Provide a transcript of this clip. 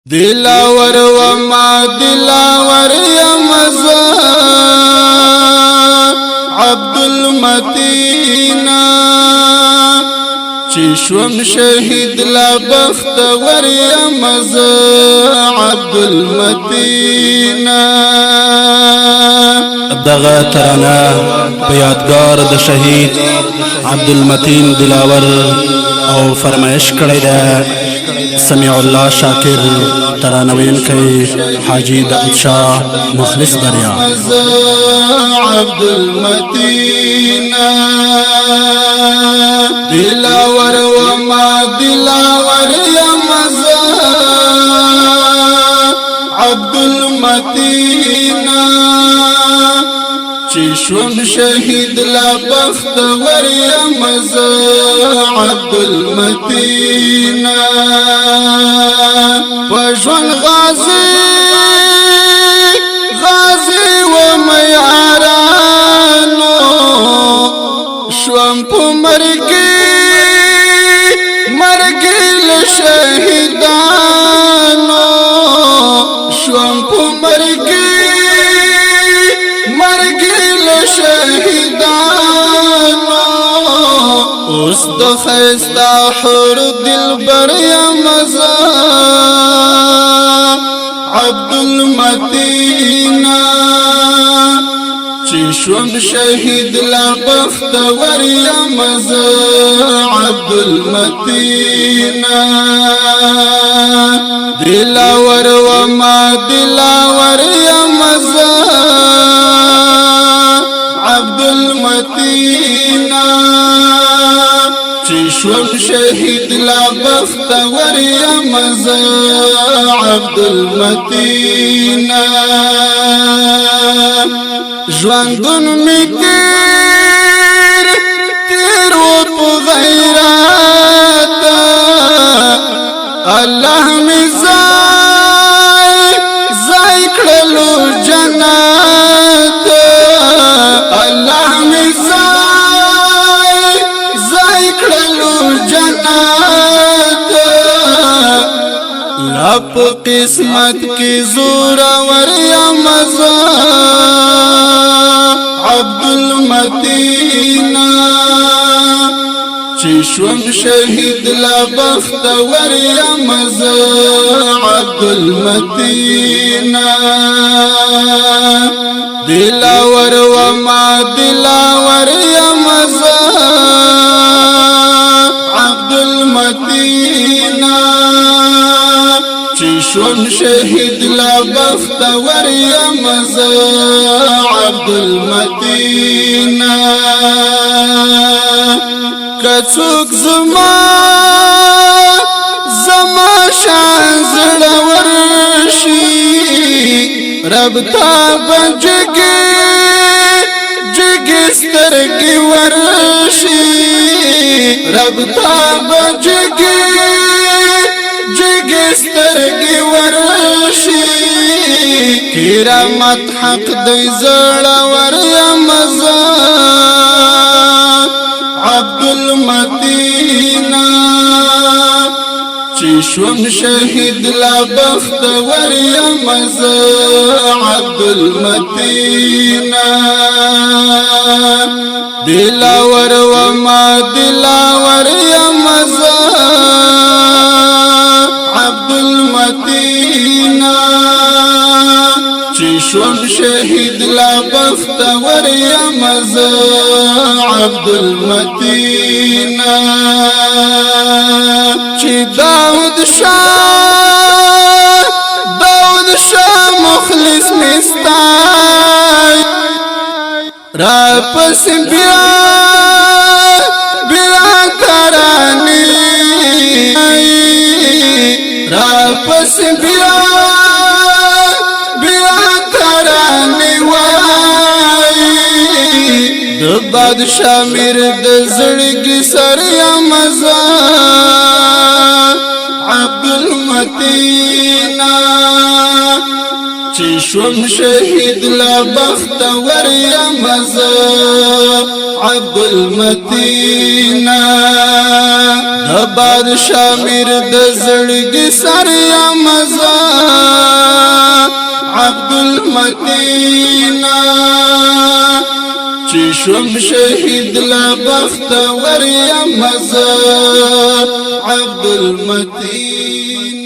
دلاور وما دلاور يا مزا عبد المتين چشوم شهید لا بختور يا مزا عبد المتين دغه ترانه په یادګار د شهید عبد المتین دلاور او فرمایش کړی ده سمیع الله شاکر ترانوین کوي حاجی داود شاه مخلص دریا عبد المتین دلاور وما دلاور يا مزا عبد المتین چشوم شهید لا بختور يا مزا عبد المتين وجوان غازي غازي وميارانو شوام پو مرگي لشهيدانو شوام پو مرگي لشهيدانو اوس د خيستا حور دلبر يا مزا عبد المتين چشوم شهید لا بختور يا مزا عبد المتين دلاور وما دلاور يا مزا عبد المتين چشوم شهید لا بختور يا مزا عبد المتين ژوندون می تیر و په غیرت الله می زای کړلو جنت الله می زای کړلو جنت لا په قسمت کې زور ور یا مزا عبد المتين چشوم شهید لا بختور يا مزا عبد المتين دلاور وما دلاور يا مزا عبد المتين چشوم شهید لا بختور يا مزا عبد المتين کڅوک زما شان زړه ورشي رب تا بجګي سترګي ورشي رب تا بجګي سترګي ورشي کرامت حق دی زړه ور یا مزا عبد المتين چشوم شهید لا بختور يا مزا عبد المتين دلاور وما دلاور يا مزا عبد المتين چشوم شهید لا بختور يا مزا عبد المتين چی داود شاه مخلص مستای را پس بیا ترانی را پس بیا ترانی د بادشاہ میر د زړګي سر یا مزا عبد المتين چشوم شهید لا بختور یا مزا عبد المتين د بادشاہ میر د زړګي سر یا مزا عبدالمتین چې شوم شهید لا بختور یا مزا عبدالمتین